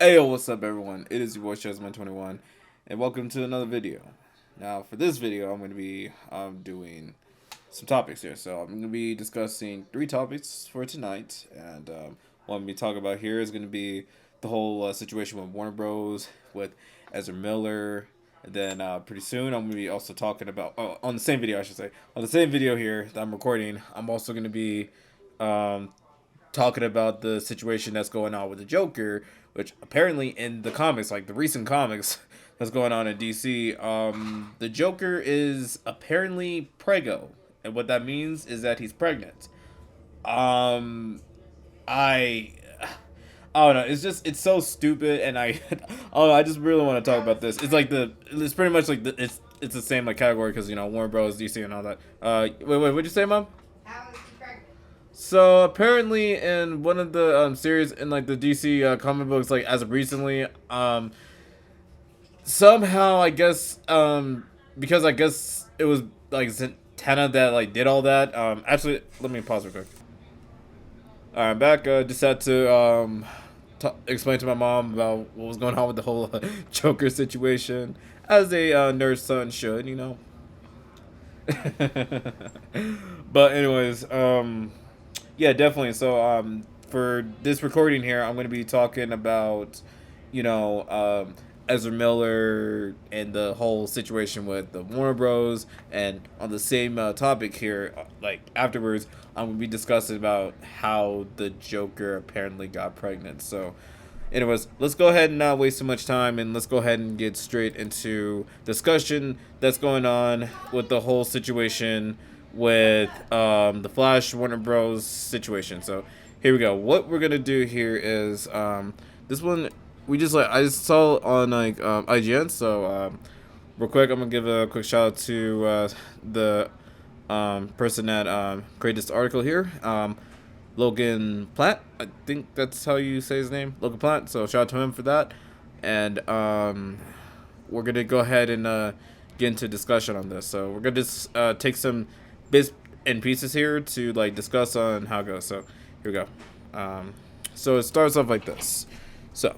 Hey, what's up, everyone? It is your boy Chessman21, and welcome to another video. Now, for this video, I'm going to be doing some topics here. So, I'm going to be discussing 3 topics for tonight, and what I'm going to be talking about here is going to be the whole situation with Warner Bros. With Ezra Miller. And then pretty soon, I'm going to be also talking about, on the same video, I should say, on the same video here that I'm recording, I'm also going to be um, talking about the situation that's going on with the Joker, which apparently in the comics, like the recent comics that's going on in DC, the Joker is apparently preggo, and what that means is that he's pregnant. Um, I. I don't know. It's so stupid, and oh, I just really want to talk about this. It's pretty much like it's the same like category because Warner Bros, DC, and all that. Wait, what'd you say, Mom? So apparently, in one of the series in like the DC comic books, like as of recently, somehow I guess because I guess it was like Zatanna that like did all that. Actually, let me pause real quick. All right, I'm back. Just had to explain to my mom about what was going on with the whole Joker situation, as a nerd son should, But anyways, yeah, definitely. So, for this recording here, I'm going to be talking about, Ezra Miller and the whole situation with the Warner Bros. And on the same topic here, like afterwards, I'm going to be discussing about how the Joker apparently got pregnant. So, anyways, let's go ahead and not waste too much time, and let's go ahead and get straight into discussion that's going on with the whole situation with the Flash Warner Bros. Situation. So here we go. What we're gonna do here is this one I just saw on like IGN. So real quick, I'm gonna give a quick shout out to the person that created this article here. Logan Platt, I think that's how you say his name, Logan Platt. So shout out to him for that, and we're gonna go ahead and get into discussion on this. So we're gonna just take some bits and pieces here to like discuss on how it goes. So here we go. So it starts off like this. So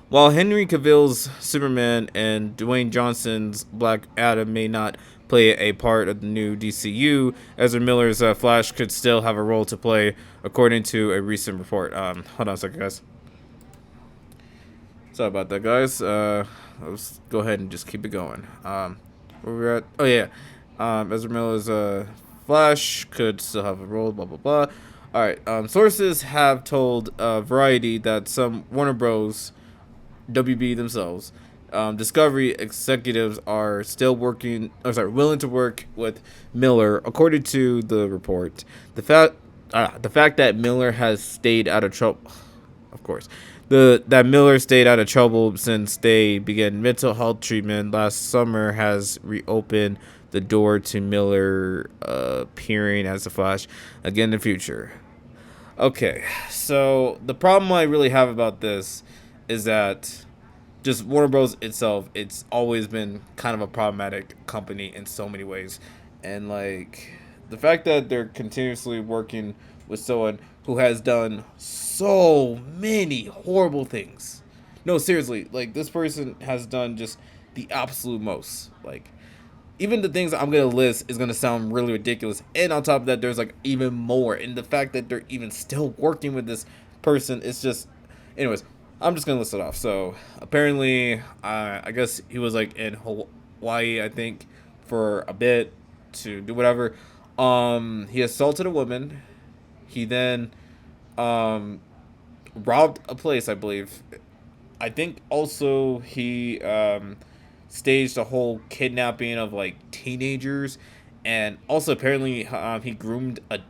while Henry Cavill's Superman and Dwayne Johnson's Black Adam may not play a part of the new DCU, Ezra Miller's Flash could still have a role to play, according to a recent report. Hold on a second, guys. Sorry about that, guys. Let's go ahead and just keep it going. Where we're at? Oh yeah, Ezra Miller's Flash could still have a role. Blah blah blah. All right. Sources have told Variety that some Warner Bros. WB themselves, Discovery executives are still willing to work with Miller, according to the report. The fact that Miller has stayed out of trouble, of course, that Miller stayed out of trouble since they began mental health treatment last summer has reopened the door to Miller appearing as the Flash again in the future. Okay, so the problem I really have about this is that just Warner Bros. Itself, it's always been kind of a problematic company in so many ways. And like the fact that they're continuously working with someone who has done so many horrible things. No, seriously, like this person has done just the absolute most. Like even the things I'm gonna list is gonna sound really ridiculous, and on top of that, there's like even more. And the fact that they're even still working with this person, it's just, anyways. I'm just gonna list it off. So apparently, I guess he was like in Hawaii, I think, for a bit to do whatever. He assaulted a woman. He then robbed a place, I believe. I think also he staged a whole kidnapping of like teenagers, and also apparently he groomed a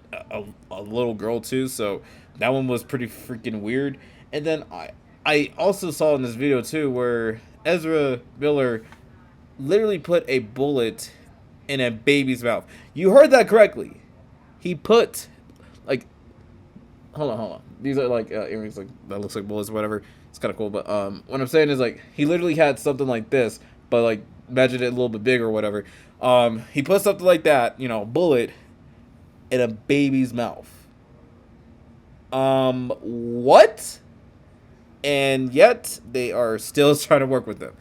little girl too. So that one was pretty freaking weird. And then I also saw in this video too where Ezra Miller literally put a bullet in a baby's mouth. You heard that correctly. He put like, hold on. These are like earrings like that looks like bullets or whatever. It's kind of cool, but what I'm saying is like he literally had something like this, but like imagine it a little bit bigger or whatever. He put something like that, bullet in a baby's mouth. What? and yet they are still trying to work with them.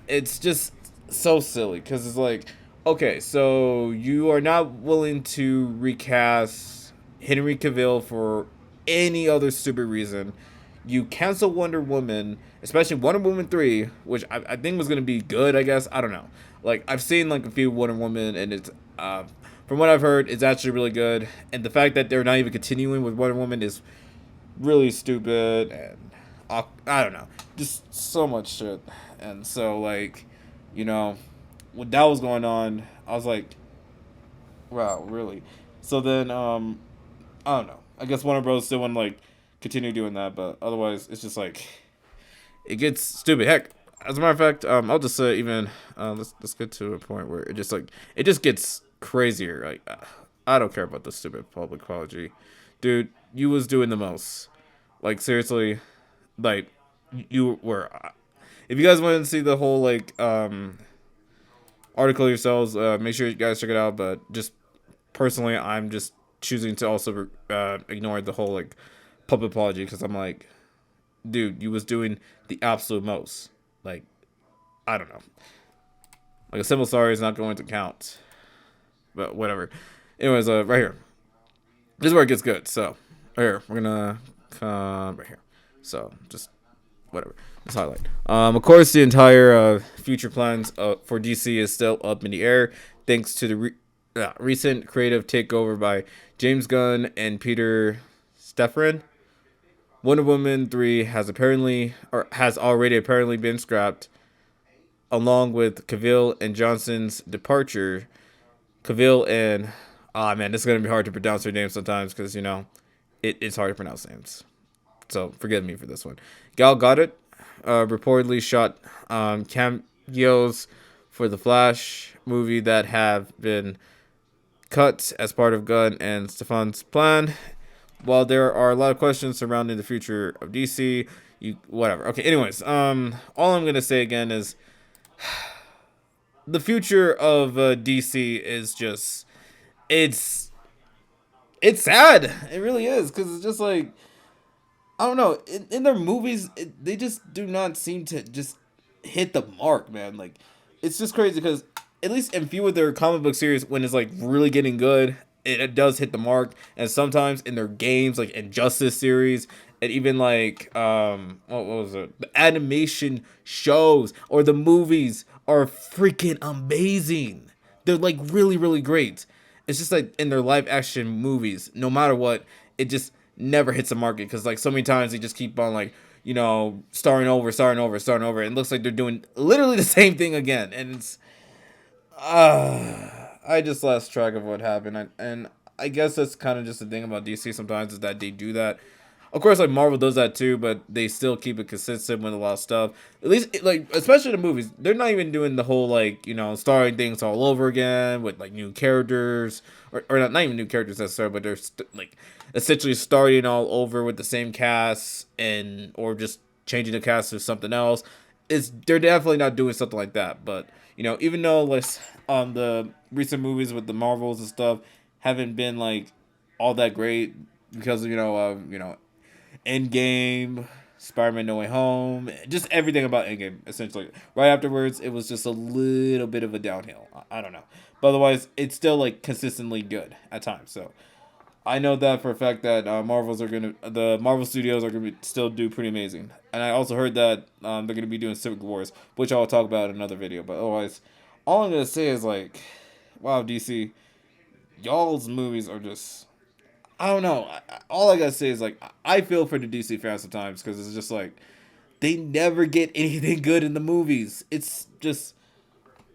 It's just so silly because it's like, okay, so you are not willing to recast Henry Cavill for any other stupid reason. You cancel Wonder Woman, especially Wonder Woman 3, which I think was gonna be good. I guess I don't know. Like I've seen like a few Wonder Woman, and it's from what I've heard, it's actually really good. And the fact that they're not even continuing with Wonder Woman is really stupid, and I don't know, just so much shit. And so like, you know, when that was going on, I was like, wow, really. So then I don't know, I guess Warner Bros still want to like continue doing that, but otherwise it's just like it gets stupid. Heck, as a matter of fact, I'll just say even let's get to a point where it just like it just gets crazier. Like I don't care about the stupid public apology, dude. You was doing the most. Like seriously, like you were. If you guys want to see the whole like article yourselves, make sure you guys check it out. But just personally, I'm just choosing to also ignore the whole like public apology because I'm like, dude, you was doing the absolute most. Like I don't know. Like a simple sorry is not going to count. But whatever. Anyways, right here. This is where it gets good. So right here, we're gonna come right here. So just whatever. Just highlight. Of course, the entire future plans for DC is still up in the air, thanks to the recent creative takeover by James Gunn and Peter Stefan. Wonder Woman 3 has already apparently been scrapped, along with Cavill and Johnson's departure. Cavill and man, this is gonna be hard to pronounce their names sometimes because it's hard to pronounce names. So forgive me for this one. Gal Gadot reportedly shot cameos for the Flash movie that have been cut as part of Gunn and Stefan's plan. While there are a lot of questions surrounding the future of DC, whatever. Okay, anyways, all I'm gonna say again is the future of DC is just it's it's sad. It really is because it's just like I don't know. In their movies, they just do not seem to just hit the mark, man. Like, it's just crazy because at least in few of their comic book series, when it's like really getting good, it does hit the mark. And sometimes in their games, like Injustice series, and even like what was it? The animation shows or the movies are freaking amazing. They're like really really great. It's just like in their live action movies, no matter what, it just never hits the market because like so many times they just keep on like starting over. And it looks like they're doing literally the same thing again, and it's I just lost track of what happened, and I guess that's kind of just the thing about DC sometimes is that they do that. Of course, like Marvel does that too, but they still keep it consistent with a lot of stuff. At least, like especially the movies, they're not even doing the whole like starting things all over again with like new characters, or not even new characters necessarily, but they're like essentially starting all over with the same cast and or just changing the cast to something else. They're definitely not doing something like that. But even though like the recent movies with the Marvels and stuff haven't been like all that great because Endgame, Spider-Man No Way Home, just everything about Endgame, essentially. Right afterwards, it was just a little bit of a downhill. I don't know. But otherwise, it's still, like, consistently good at times. So, I know that for a fact that the Marvel Studios are going to still do pretty amazing. And I also heard that they're going to be doing Civic Wars, which I'll talk about in another video. But otherwise, all I'm going to say is, like, wow, DC, y'all's movies are just I don't know. All I gotta say is like I feel for the DC fans sometimes because it's just like they never get anything good in the movies. It's just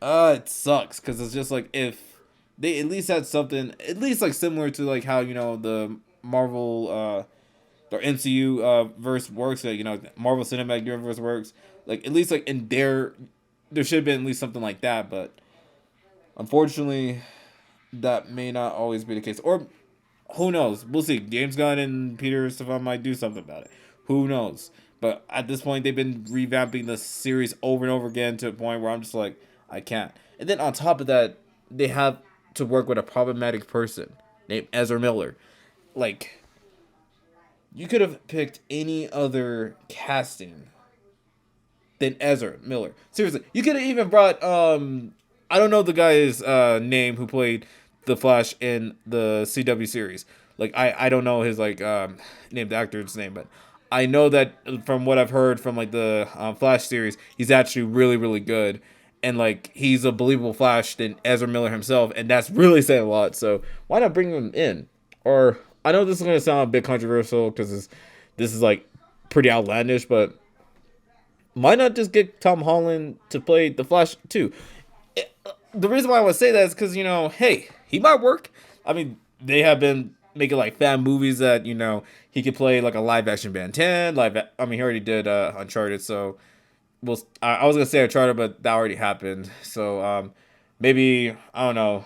it sucks because it's just like if they at least had something at least like similar to like how the Marvel or MCU verse works, like Marvel Cinematic Universe works. Like at least like in there should have been at least something like that, but unfortunately that may not always be the case. Or who knows? We'll see. James Gunn and Peter Stefan might do something about it. Who knows? But at this point, they've been revamping the series over and over again to a point where I'm just like, I can't. And then on top of that, they have to work with a problematic person named Ezra Miller. Like, You could have picked any other casting than Ezra Miller. Seriously, you could have even brought I don't know the guy's name who played the Flash in the CW series. Like I don't know his like named actor's name, but I know that from what I've heard from like the Flash series, he's actually really good, and like he's a believable Flash than Ezra Miller himself, and that's really saying a lot. So why not bring him in? Or I know this is gonna sound a bit controversial because this is like pretty outlandish, but why not just get Tom Holland to play the Flash too? The reason why I would say that is because, hey, he might work. I mean, they have been making like fan movies that, he could play like a live action Ben 10. He already did Uncharted, so I was gonna say Uncharted, but that already happened. So maybe I don't know.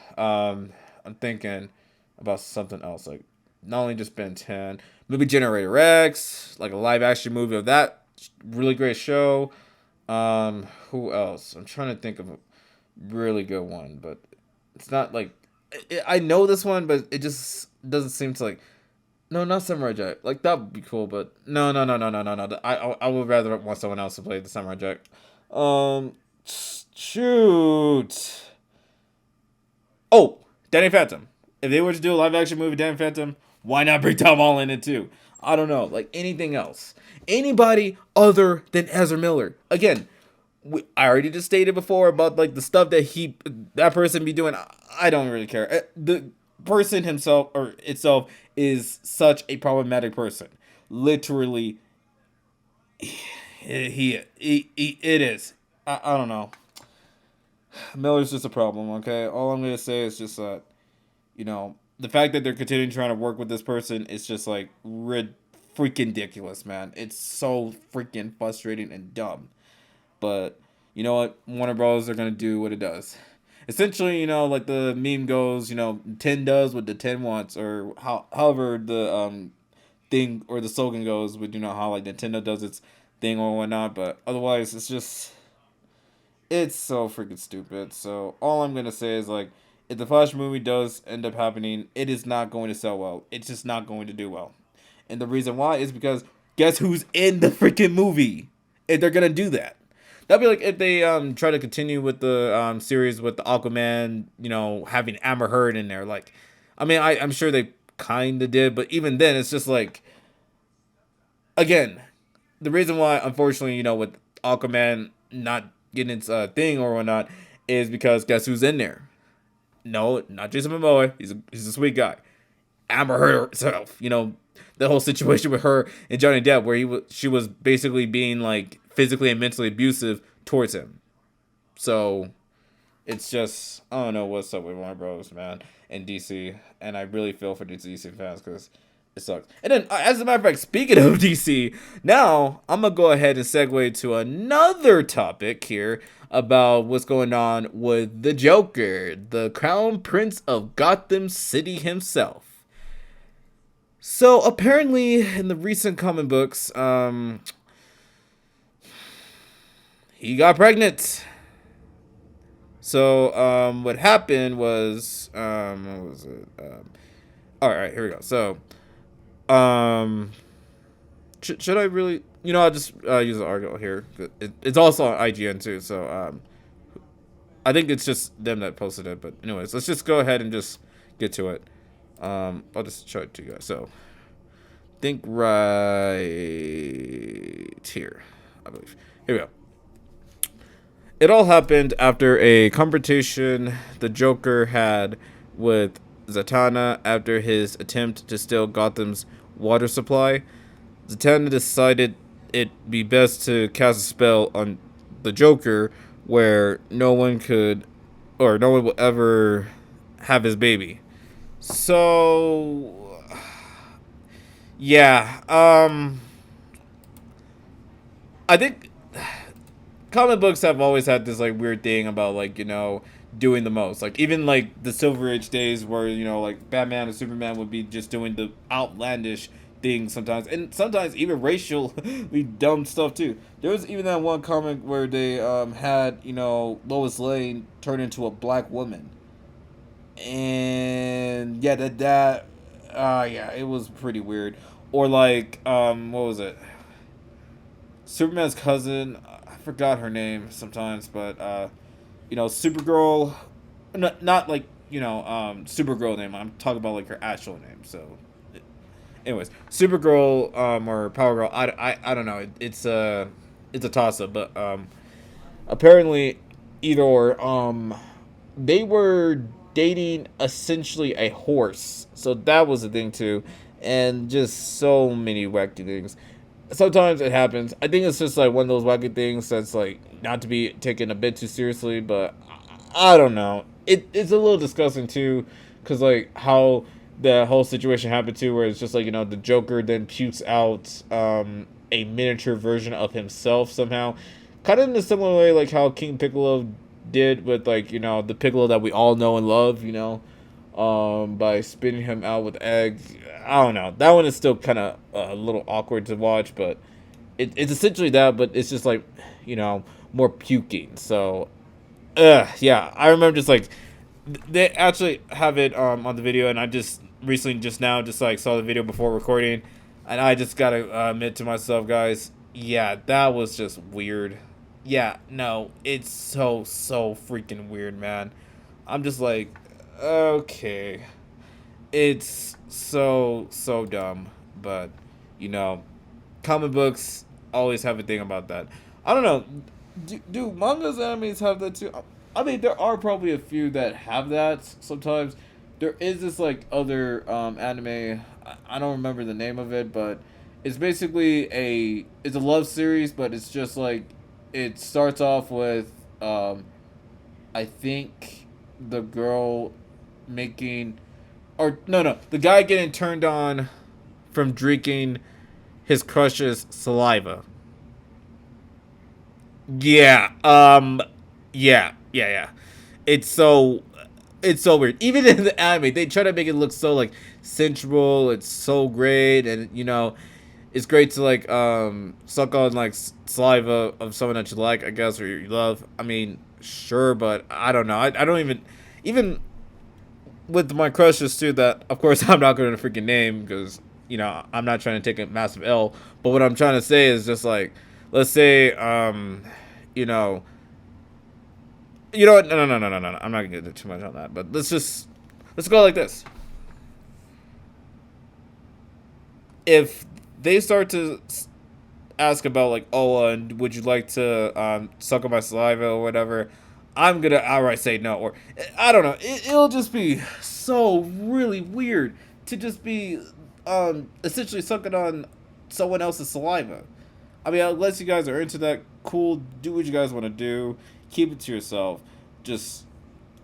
I'm thinking about something else, like not only just Ben 10, maybe Generator X, like a live action movie of that really great show. Who else? I'm trying to think of a really good one, but it's not like I know this one, but it just doesn't seem to like. No, not Samurai Jack. Like that would be cool, but no. I would rather want someone else to play the Samurai Jack. Shoot. Oh, Danny Phantom. If they were to do a live action movie, Danny Phantom, why not bring Tom Holland in too? I don't know. Like anything else, anybody other than Ezra Miller. Again, I already just stated before about like the stuff that person be doing. I don't really care. The person himself or itself is such a problematic person. Literally, it is. I don't know. Miller's just a problem. Okay, all I'm gonna say is just that the fact that they're continuing trying to work with this person is just like freaking ridiculous, man. It's so freaking frustrating and dumb. But you know what? Warner Bros. Are gonna do what it does. Essentially, like the meme goes, 10 does what the 10 wants, or however the thing or the slogan goes with how like Nintendo does its thing or whatnot. But otherwise, it's so freaking stupid. So all I'm gonna say is like, if the Flash movie does end up happening, it is not going to sell well. It's just not going to do well. And the reason why is because guess who's in the freaking movie? If they're gonna do that. That'd be like if they try to continue with the series with the Aquaman, having Amber Heard in there. Like, I mean, I'm sure they kind of did, but even then, it's just like, again, the reason why, unfortunately, with Aquaman not getting its thing or whatnot, is because guess who's in there? No, not Jason Momoa. He's a sweet guy. Amber Heard herself. The whole situation with her and Johnny Depp, where she was basically being like physically and mentally abusive towards him. So it's just, I don't know what's up with Warner Bros. Man, and DC, and I really feel for these DC fans because it sucks. And then, as a matter of fact, speaking of DC, now I'm gonna go ahead and segue to another topic here about what's going on with the Joker, the Crown Prince of Gotham City himself. So apparently, in the recent comic books, he got pregnant. So what happened was, what was it? All right, here we go. So, should I really? I'll just use an article here. It's also on IGN too. So I think it's just them that posted it. But anyways, let's just go ahead and just get to it. I'll just show it to you guys. So, think right here, I believe. Here we go. It all happened after a confrontation the Joker had with Zatanna after his attempt to steal Gotham's water supply. Zatanna decided it'd be best to cast a spell on the Joker where no one will ever have his baby. So, yeah, I think comic books have always had this like weird thing about like doing the most. Like even like the Silver Age days where like Batman and Superman would be just doing the outlandish things sometimes, and sometimes even racially dumb stuff too. There was even that one comic where they had Lois Lane turn into a black woman. And yeah, yeah, it was pretty weird. Or like what was it? Superman's cousin. I forgot her name sometimes, but Supergirl. Not like Supergirl name. I'm talking about like her actual name. So, anyways, Supergirl or Power Girl. I don't know. It's a toss up, but apparently either or they were dating essentially a horse, so that was a thing too, and just so many wacky things. Sometimes it happens. I think it's just like one of those wacky things that's like not to be taken a bit too seriously, but I don't know. It's a little disgusting too, because like how the whole situation happened too, where it's just like the Joker then pukes out a miniature version of himself somehow, kind of in a similar way like how King Piccolo did with like the Piccolo that we all know and love, by spitting him out with eggs. I don't know. That one is still kind of a little awkward to watch, but it's essentially that, but it's just like more puking. So, yeah, I remember just like they actually have it on the video, and I just recently just now just like saw the video before recording, and I just gotta admit to myself, guys, yeah, that was just weird. Yeah, no, it's so freaking weird, man. I'm just like, okay, it's so dumb, but you know, comic books always have a thing about that. I don't know. Do mangas animes have that too? I mean, there are probably a few that have that sometimes. There is this like other anime. I don't remember the name of it, but it's basically it's a love series, but it's just like it starts off with I think the girl making or no, the guy getting turned on from drinking his crush's saliva. Yeah. Yeah. It's so it's so weird. Even in the anime, they try to make it look so like sensual. It's so great, and it's great to like suck on like saliva of someone that you like, I guess, or you love. I mean, sure, but I don't know. I don't even with my crushes too. That of course I'm not going to freaking name because I'm not trying to take a massive L. But what I'm trying to say is just like, let's say you know what? No. I'm not gonna get too much on that. But let's go like this. If they start to ask about like, oh, and would you like to suck on my saliva or whatever, I'm gonna outright say no. Or I don't know. It'll just be so really weird to just be essentially sucking on someone else's saliva. I mean, unless you guys are into that, cool. Do what you guys want to do. Keep it to yourself. Just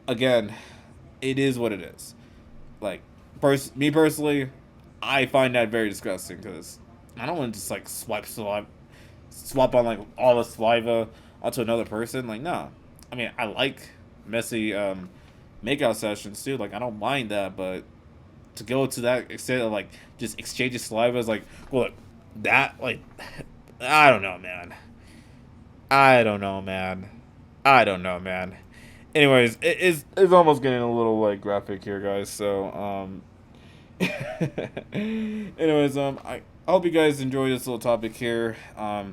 again, it is what it is. Like, me personally, I find that very disgusting because I don't want to just like swap on like all the saliva onto another person. Like, no. I mean, I like messy makeout sessions too. Like, I don't mind that, but to go to that extent of like just exchanging saliva is like, well, look, that like, I don't know, man. I don't know, man. I don't know, man. Anyways, it's almost getting a little like graphic here, guys. So anyways, I hope you guys enjoy this little topic here. If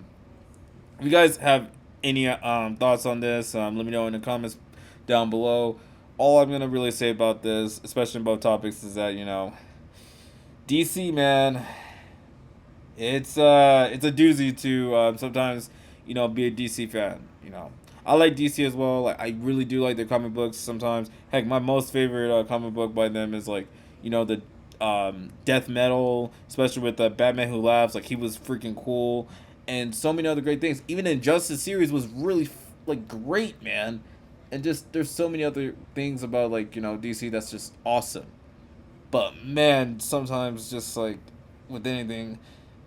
you guys have any thoughts on this, let me know in the comments down below. All I'm gonna really say about this, especially about topics, is that DC, man, it's a doozy to sometimes be a DC fan. I like DC as well. Like, I really do like their comic books sometimes. Heck, my most favorite comic book by them is like the death metal, especially with Batman Who Laughs. Like, he was freaking cool, and so many other great things. Even Injustice series was really like great, man. And just there's so many other things about like DC that's just awesome. But man, sometimes just like with anything,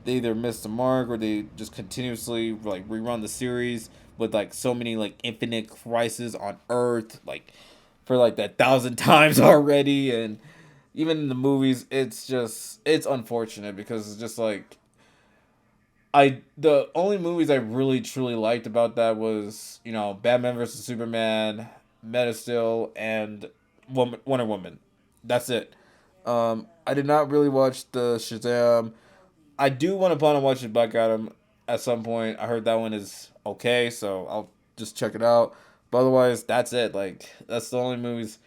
they either miss the mark or they just continuously like rerun the series with like so many like infinite crises on Earth, like for like that thousand times already. And even in the movies, it's unfortunate because it's just like the only movies I really truly liked about that was Batman versus Superman, Man of Steel, and Wonder Woman. That's it. I did not really watch the Shazam I do want to plan on watching Black Adam at some point. I heard that one is okay, so I'll just check it out. But otherwise, that's it. Like that's the only movies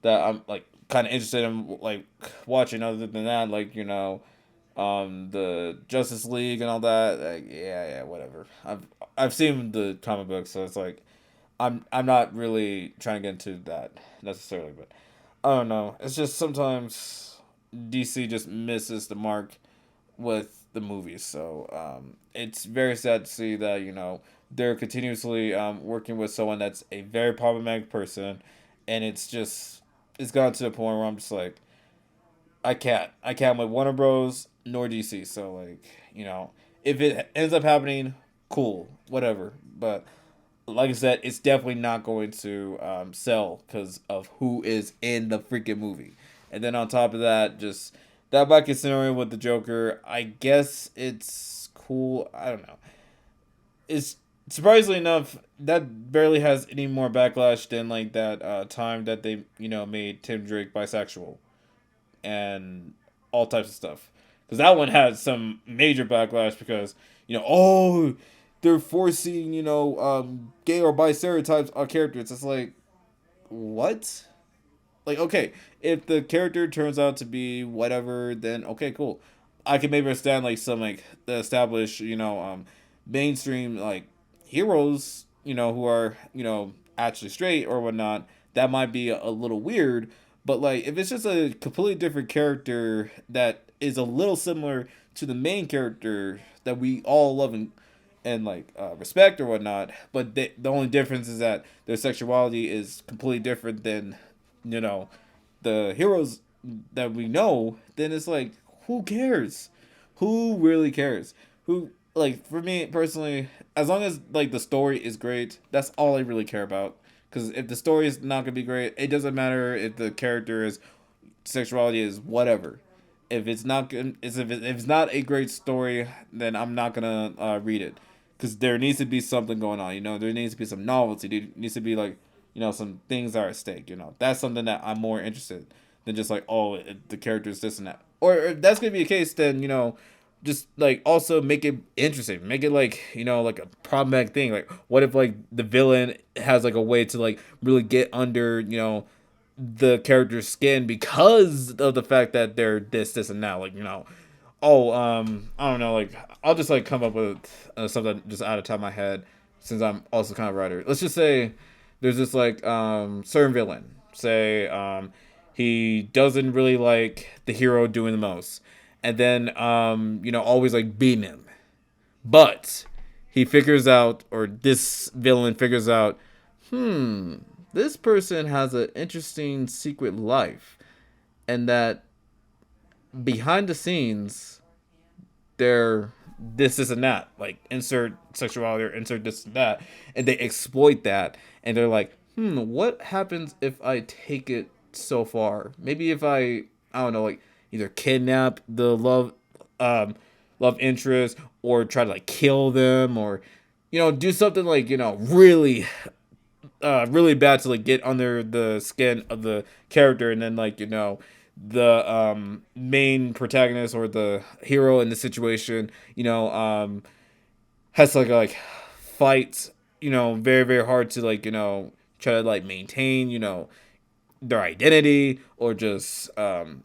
that I'm like kind of interested in like watching. Other than that, like the Justice League and all that. Like yeah, whatever. I've seen the comic books, so it's like I'm not really trying to get into that necessarily, but I don't know. It's just sometimes DC just misses the mark with the movies. So it's very sad to see that they're continuously working with someone that's a very problematic person, and it's gotten to the point where I'm just like I can't with Warner Bros. Nor DC. So like if it ends up happening, cool, whatever. But like I said, it's definitely not going to sell because of who is in the freaking movie. And then on top of that, just that back scenario with the Joker, I guess it's cool. I don't know. It's surprisingly enough that barely has any more backlash than like that time that they made Tim Drake bisexual and all types of stuff. Because that one had some major backlash because oh, they're forcing gay or bi stereotypes on characters. It's like what? Like okay, if the character turns out to be whatever, then okay, cool. I can maybe understand like some like the established mainstream like heroes who are actually straight or whatnot. That might be a little weird, but like if it's just a completely different character that is a little similar to the main character that we all love and like respect or whatnot, but the only difference is that their sexuality is completely different than you know the heroes that we know, then it's like who cares? Who really cares? Who like for me personally, as long as like the story is great, that's all I really care about. Because if the story is not gonna be great, it doesn't matter if the character is sexuality is whatever. If it's not good, if it's not a great story, then I'm not gonna read it. Because there needs to be something going on. There needs to be some novelty. There needs to be like some things are at stake. That's something that I'm more interested than just like the characters this and that. Or if that's gonna be the case, then just like also make it interesting, make it like like a problematic thing. Like what if like the villain has like a way to like really get under the character's skin because of the fact that they're this and that, like I don't know, like I'll just like come up with something just out of the top of my head, since I'm also kind of a writer. Let's just say there's this like certain villain, say he doesn't really like the hero doing the most, and then always like beating him, but he figures out, or this villain figures out, this person has an interesting secret life, and that behind the scenes, they're this and that, like insert sexuality or insert this and that, and they exploit that, and they're like, what happens if I take it so far? Maybe if I don't know, like either kidnap the love interest, or try to like kill them, or do something like really really bad to like get under the skin of the character, and then like the main protagonist or the hero in the situation has to like fight very very hard to like try to like maintain their identity, or just trying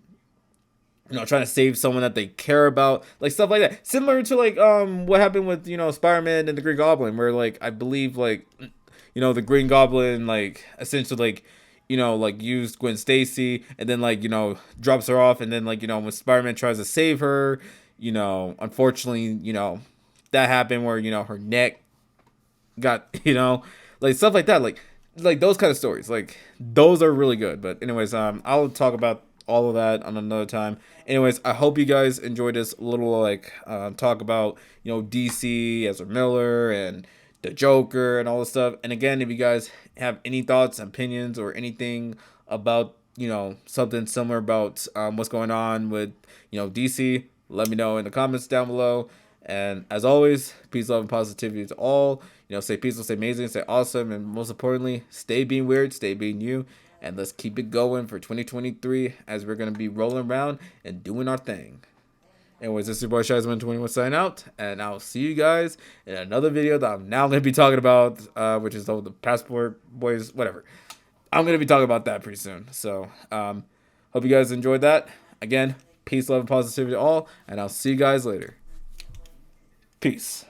to save someone that they care about, like stuff like that, similar to like what happened with Spider-Man and the Green Goblin, where like I believe like the Green Goblin like essentially like like used Gwen Stacy, and then like drops her off, and then like when Spider-Man tries to save her, unfortunately that happened where her neck got like stuff like that, like those kind of stories, like those are really good. But anyways, I'll talk about all of that on another time. Anyways, I hope you guys enjoyed this little like talk about DC, Ezra Miller, and the Joker and all this stuff. And again, if you guys have any thoughts, opinions, or anything about something similar about what's going on with DC, let me know in the comments down below. And as always, peace, love, and positivity to all. Stay peaceful, stay amazing, stay awesome, and most importantly, stay being weird, stay being you. And let's keep it going for 2023 as we're going to be rolling around and doing our thing. Anyways, this is your boy Shizeman21 signing out, and I'll see you guys in another video that I'm now going to be talking about, which is the Passport Boys, whatever. I'm going to be talking about that pretty soon. So, hope you guys enjoyed that. Again, peace, love, and positivity to all, and I'll see you guys later. Peace.